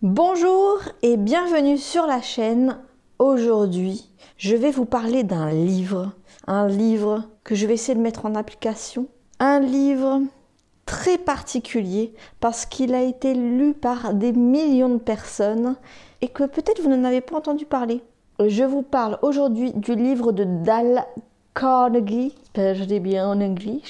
Bonjour et bienvenue sur la chaîne. Aujourd'hui, je vais vous parler d'un livre. Un livre que je vais essayer de mettre en application. Un livre très particulier parce qu'il a été lu par des millions de personnes et que peut-être vous n'en avez pas entendu parler. Je vous parle aujourd'hui du livre de Dale Carnegie, j'espère que je dis bien en anglais.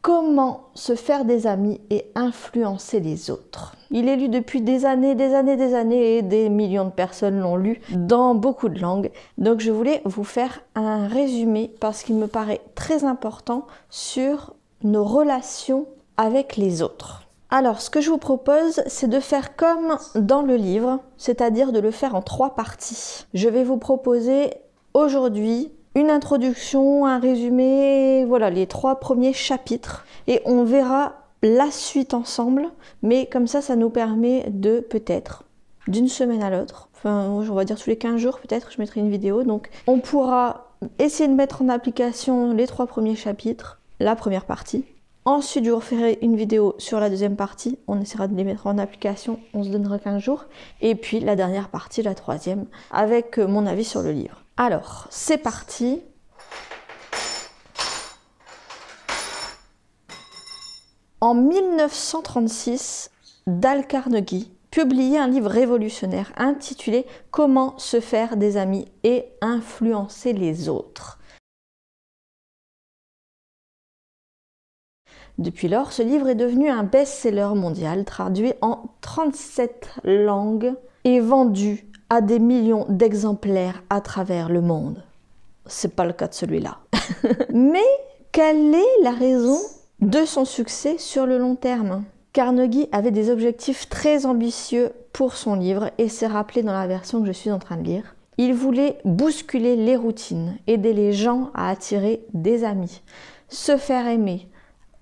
Comment se faire des amis et influencer les autres. Il est lu depuis des années et des millions de personnes l'ont lu dans beaucoup de langues. Donc je voulais vous faire un résumé parce qu'il me paraît très important sur nos relations avec les autres. Alors ce que je vous propose, c'est de faire comme dans le livre, c'est-à-dire de le faire en 3 parties. Je vais vous proposer aujourd'hui une introduction, un résumé, voilà les 3 premiers chapitres et on verra la suite ensemble, mais comme ça nous permet de peut-être d'une semaine à l'autre, enfin on va dire tous les 15 jours peut-être, je mettrai une vidéo, donc on pourra essayer de mettre en application les 3 premiers chapitres, la première partie. Ensuite, je vous referai une vidéo sur la deuxième partie, on essaiera de les mettre en application, on se donnera 15 jours, et puis la dernière partie, la troisième, avec mon avis sur le livre. Alors, c'est parti. En 1936, Dale Carnegie publiait un livre révolutionnaire intitulé « Comment se faire des amis et influencer les autres ». Depuis lors, ce livre est devenu un best-seller mondial, traduit en 37 langues et vendu à des millions d'exemplaires à travers le monde. C'est pas le cas de celui-là. Mais quelle est la raison de son succès sur le long terme? Carnegie avait des objectifs très ambitieux pour son livre et c'est rappelé dans la version que je suis en train de lire. Il voulait bousculer les routines, aider les gens à attirer des amis, se faire aimer,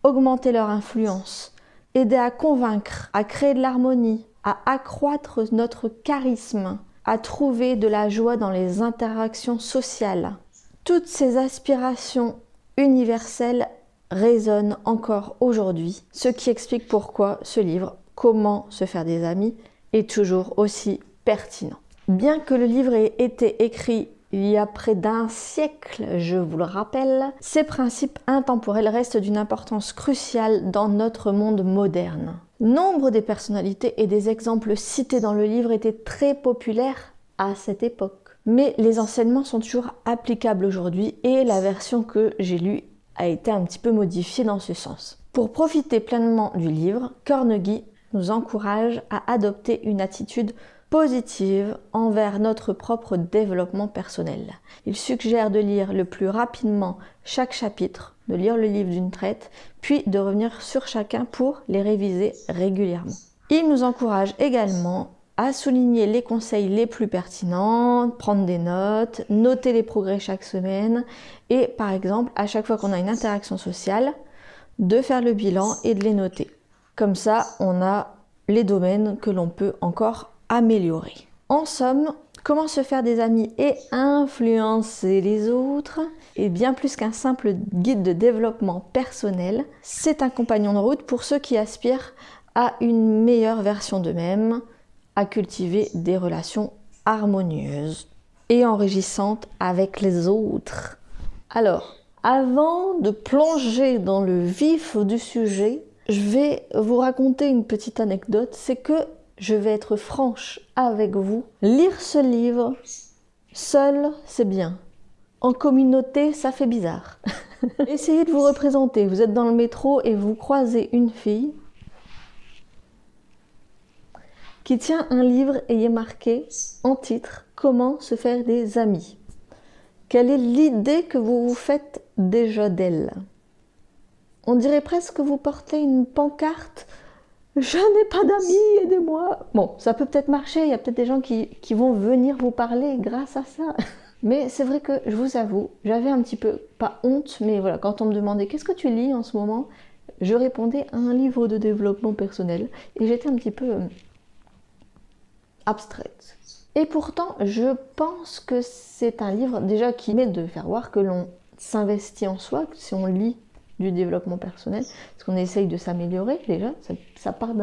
augmenter leur influence, aider à convaincre, à créer de l'harmonie, à accroître notre charisme, à trouver de la joie dans les interactions sociales. Toutes ces aspirations universelles résonnent encore aujourd'hui, ce qui explique pourquoi ce livre, Comment se faire des amis, est toujours aussi pertinent. Bien que le livre ait été écrit il y a près d'un siècle, je vous le rappelle, ces principes intemporels restent d'une importance cruciale dans notre monde moderne. Nombre des personnalités et des exemples cités dans le livre étaient très populaires à cette époque. Mais les enseignements sont toujours applicables aujourd'hui et la version que j'ai lue a été un petit peu modifiée dans ce sens. Pour profiter pleinement du livre, Carnegie nous encourage à adopter une attitude positive envers notre propre développement personnel. Il suggère de lire le plus rapidement chaque chapitre, de lire le livre d'une traite, puis de revenir sur chacun pour les réviser régulièrement. Il nous encourage également à souligner les conseils les plus pertinents, prendre des notes, noter les progrès chaque semaine et par exemple, à chaque fois qu'on a une interaction sociale, de faire le bilan et de les noter. Comme ça, on a les domaines que l'on peut encore améliorer. En somme, comment se faire des amis et influencer les autres est bien plus qu'un simple guide de développement personnel. C'est un compagnon de route pour ceux qui aspirent à une meilleure version d'eux-mêmes, à cultiver des relations harmonieuses et enrichissantes avec les autres. Alors, avant de plonger dans le vif du sujet, je vais vous raconter une petite anecdote. C'est que je vais être franche avec vous. Lire ce livre, seul, c'est bien. En communauté, ça fait bizarre. Essayez de vous représenter. Vous êtes dans le métro et vous croisez une fille qui tient un livre et y est marqué en titre « Comment se faire des amis ». Quelle est l'idée que vous vous faites déjà d'elle? On dirait presque que vous portez une pancarte « Je n'ai pas d'amis, aidez-moi ». Bon, ça peut peut-être marcher, il y a peut-être des gens qui vont venir vous parler grâce à ça. Mais c'est vrai que, je vous avoue, j'avais un petit peu, pas honte, mais voilà, quand on me demandait « Qu'est-ce que tu lis en ce moment ?» Je répondais à un livre de développement personnel et j'étais un petit peu abstraite. Et pourtant, je pense que c'est un livre déjà qui met de faire voir que l'on s'investit en soi, que si on lit du développement personnel, parce qu'on essaye de s'améliorer déjà, ça part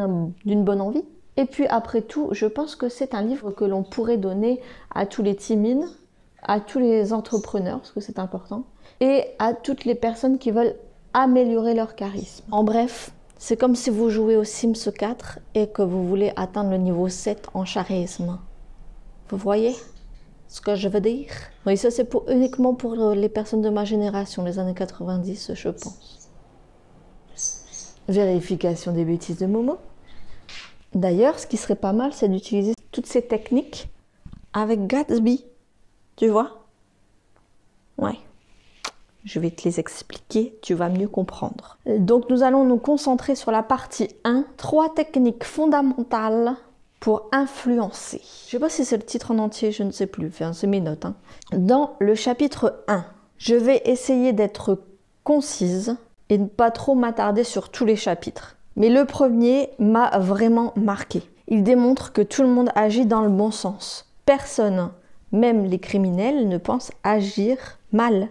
d'une bonne envie. Et puis après tout, je pense que c'est un livre que l'on pourrait donner à tous les timides, à tous les entrepreneurs, parce que c'est important, et à toutes les personnes qui veulent améliorer leur charisme. En bref, c'est comme si vous jouez au Sims 4 et que vous voulez atteindre le niveau 7 en charisme. Vous voyez ce que je veux dire? Oui, ça c'est uniquement pour les personnes de ma génération, les années 90, je pense. Vérification des bêtises de Momo. D'ailleurs, ce qui serait pas mal, c'est d'utiliser toutes ces techniques avec Gatsby. Tu vois? Ouais. Je vais te les expliquer, tu vas mieux comprendre. Donc nous allons nous concentrer sur la partie 1, 3 techniques fondamentales pour influencer. Je ne sais pas si c'est le titre en entier, je ne sais plus, enfin, c'est mes notes. Dans le chapitre 1, je vais essayer d'être concise et ne pas trop m'attarder sur tous les chapitres. Mais le premier m'a vraiment marqué. Il démontre que tout le monde agit dans le bon sens. Personne, même les criminels, ne pense agir mal.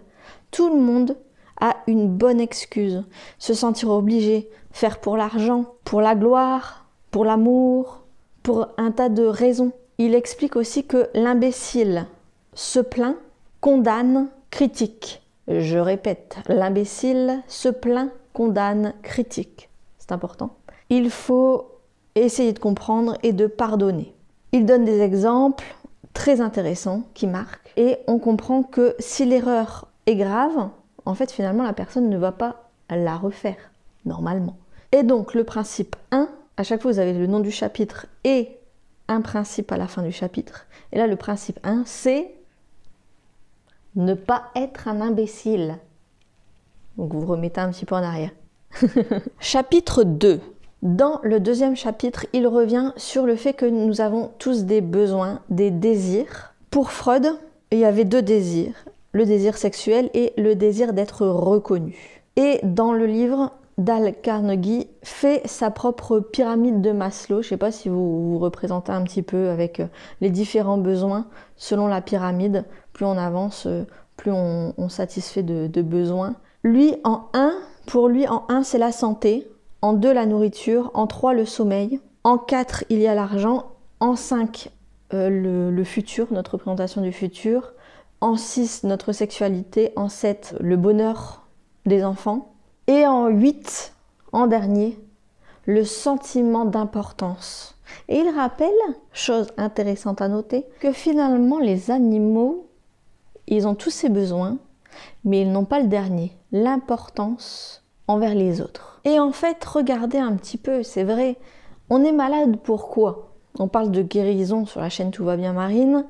Tout le monde a une bonne excuse. Se sentir obligé, faire pour l'argent, pour la gloire, pour l'amour, pour un tas de raisons. Il explique aussi que l'imbécile se plaint, condamne, critique. Je répète, l'imbécile se plaint, condamne, critique. C'est important. Il faut essayer de comprendre et de pardonner. Il donne des exemples très intéressants qui marquent et on comprend que si l'erreur est grave, en fait finalement la personne ne va pas la refaire normalement. Et donc le principe 1, à chaque fois vous avez le nom du chapitre et un principe à la fin du chapitre. Et là le principe 1 c'est ne pas être un imbécile. Donc vous remettez un petit peu en arrière. Chapitre 2. Dans le deuxième chapitre, il revient sur le fait que nous avons tous des besoins, des désirs. Pour Freud, il y avait 2 désirs, le désir sexuel et le désir d'être reconnu. Et dans le livre, Dale Carnegie fait sa propre pyramide de Maslow. Je ne sais pas si vous vous représentez un petit peu avec les différents besoins selon la pyramide. Plus on avance, plus on satisfait de besoins. Lui, pour lui, en 1, c'est la santé. En 2, la nourriture. En 3, le sommeil. En 4, il y a l'argent. En 5, le futur, notre représentation du futur. En 6, notre sexualité. En 7, le bonheur des enfants. Et en 8, en dernier, le sentiment d'importance. Et il rappelle, chose intéressante à noter, que finalement les animaux, ils ont tous ces besoins, mais ils n'ont pas le dernier, l'importance envers les autres. Et en fait, regardez un petit peu, c'est vrai, on est malade pourquoi? On parle de guérison sur la chaîne Tout va bien Marine.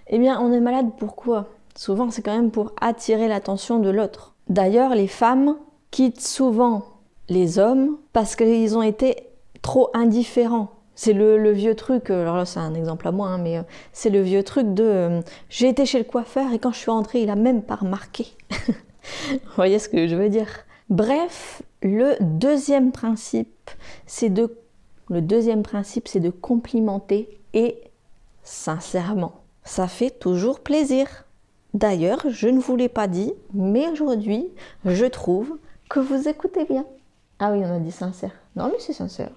Eh bien, on est malade pourquoi? Souvent, c'est quand même pour attirer l'attention de l'autre. D'ailleurs, les femmes quittent souvent les hommes parce qu'ils ont été trop indifférents. C'est le vieux truc, alors là c'est un exemple à moi, mais c'est le vieux truc de j'ai été chez le coiffeur et quand je suis rentrée, il a même pas remarqué. Vous voyez ce que je veux dire? Bref, le deuxième principe, c'est de complimenter et sincèrement. Ça fait toujours plaisir. D'ailleurs, je ne vous l'ai pas dit, mais aujourd'hui, je trouve que vous écoutez bien. Ah oui, on a dit sincère. Non, mais c'est sincère.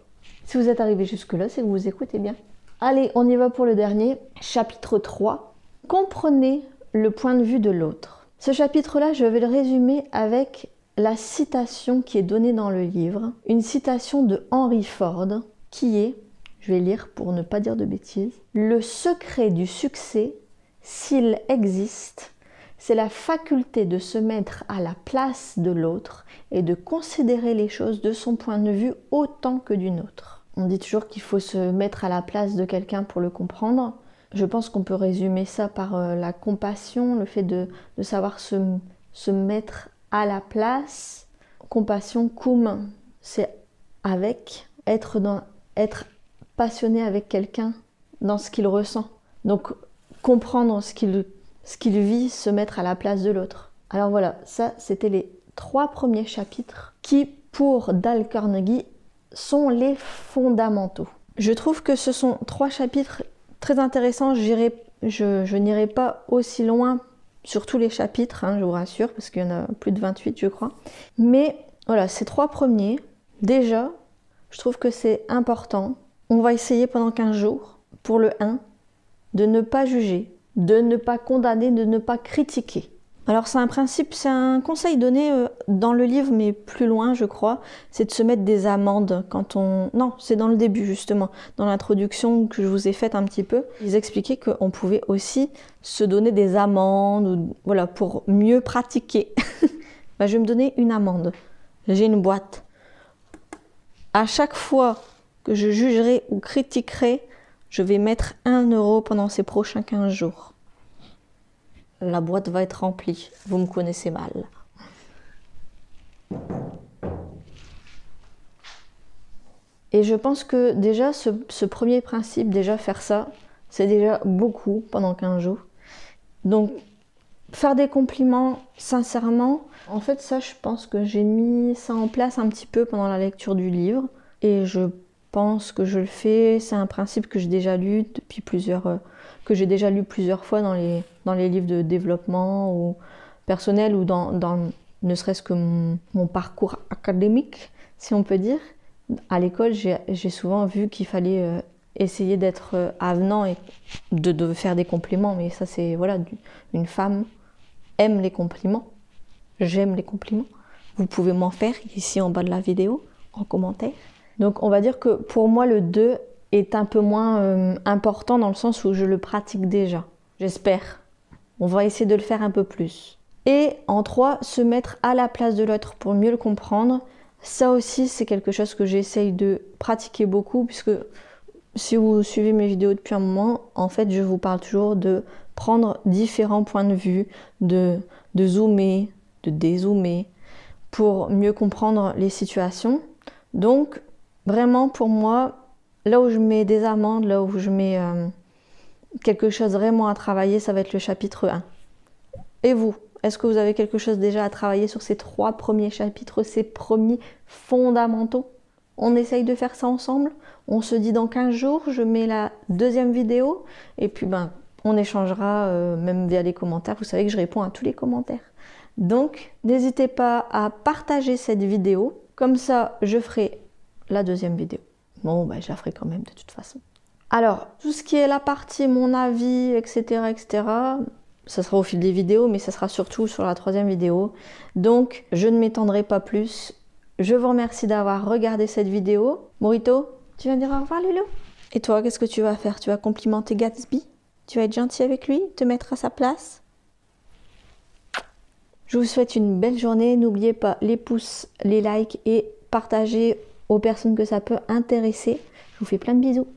Si vous êtes arrivé jusque-là, c'est que vous écoutez bien. Allez, on y va pour le dernier. Chapitre 3. Comprenez le point de vue de l'autre. Ce chapitre-là, je vais le résumer avec la citation qui est donnée dans le livre. Une citation de Henry Ford qui est, je vais lire pour ne pas dire de bêtises, « Le secret du succès, s'il existe, c'est la faculté de se mettre à la place de l'autre et de considérer les choses de son point de vue autant que du nôtre. » On dit toujours qu'il faut se mettre à la place de quelqu'un pour le comprendre. Je pense qu'on peut résumer ça par la compassion, le fait de savoir se mettre à la place. Compassion, cum, c'est avec, être passionné avec quelqu'un dans ce qu'il ressent. Donc comprendre ce qu'il vit, se mettre à la place de l'autre. Alors voilà, ça c'était les 3 premiers chapitres qui, pour Dale Carnegie, sont les fondamentaux. Je trouve que ce sont 3 chapitres très intéressants. Je n'irai pas aussi loin sur tous les chapitres, je vous rassure, parce qu'il y en a plus de 28 je crois. Mais Voilà, ces 3 premiers, déjà, je trouve que c'est important. On va essayer pendant 15 jours, pour le 1, de ne pas juger, de ne pas condamner, de ne pas critiquer. Alors c'est un principe, c'est un conseil donné dans le livre, mais plus loin je crois, c'est de se mettre des amendes quand on... Non, c'est dans le début justement, dans l'introduction que je vous ai faite un petit peu. Ils expliquaient qu'on pouvait aussi se donner des amendes, ou, voilà, pour mieux pratiquer. Ben, je vais me donner une amende. J'ai une boîte. À chaque fois que je jugerai ou critiquerai, je vais mettre 1 € pendant ces prochains 15 jours. La boîte va être remplie. Vous me connaissez mal. Et je pense que déjà, ce premier principe, déjà faire ça, c'est déjà beaucoup pendant 15 jours. Donc, faire des compliments, sincèrement, en fait, ça, je pense que j'ai mis ça en place un petit peu pendant la lecture du livre. Et je pense que je le fais. C'est un principe que j'ai déjà lu depuis que j'ai déjà lu plusieurs fois dans les livres de développement ou personnel ou dans ne serait-ce que mon parcours académique, si on peut dire. À l'école, j'ai souvent vu qu'il fallait essayer d'être avenant et de faire des compliments. Mais ça, c'est, voilà, une femme aime les compliments. J'aime les compliments. Vous pouvez m'en faire ici en bas de la vidéo, en commentaire. Donc, on va dire que pour moi, le 2 est un peu moins important dans le sens où je le pratique déjà. J'espère. On va essayer de le faire un peu plus. Et en 3, se mettre à la place de l'autre pour mieux le comprendre. Ça aussi, c'est quelque chose que j'essaye de pratiquer beaucoup, puisque si vous suivez mes vidéos depuis un moment, en fait, je vous parle toujours de prendre différents points de vue, de zoomer, de dézoomer, pour mieux comprendre les situations. Donc, vraiment, pour moi, là où je mets des amendes, là où je mets quelque chose vraiment à travailler, ça va être le chapitre 1. Et vous, est-ce que vous avez quelque chose déjà à travailler sur ces 3 premiers chapitres, ces premiers fondamentaux? On essaye de faire ça ensemble. On se dit dans 15 jours, je mets la 2e vidéo. Et puis, on échangera même via les commentaires. Vous savez que je réponds à tous les commentaires. Donc, n'hésitez pas à partager cette vidéo. Comme ça, je ferai la 2e vidéo. Bon, je la ferai quand même de toute façon. Alors, tout ce qui est la partie mon avis, etc., etc., ça sera au fil des vidéos, mais ça sera surtout sur la 3e vidéo. Donc, je ne m'étendrai pas plus. Je vous remercie d'avoir regardé cette vidéo. Morito, tu vas dire au revoir, Loulou? Et toi, qu'est-ce que tu vas faire? Tu vas complimenter Gatsby? Tu vas être gentil avec lui? Te mettre à sa place? Je vous souhaite une belle journée. N'oubliez pas les pouces, les likes et partagez aux personnes que ça peut intéresser. Je vous fais plein de bisous.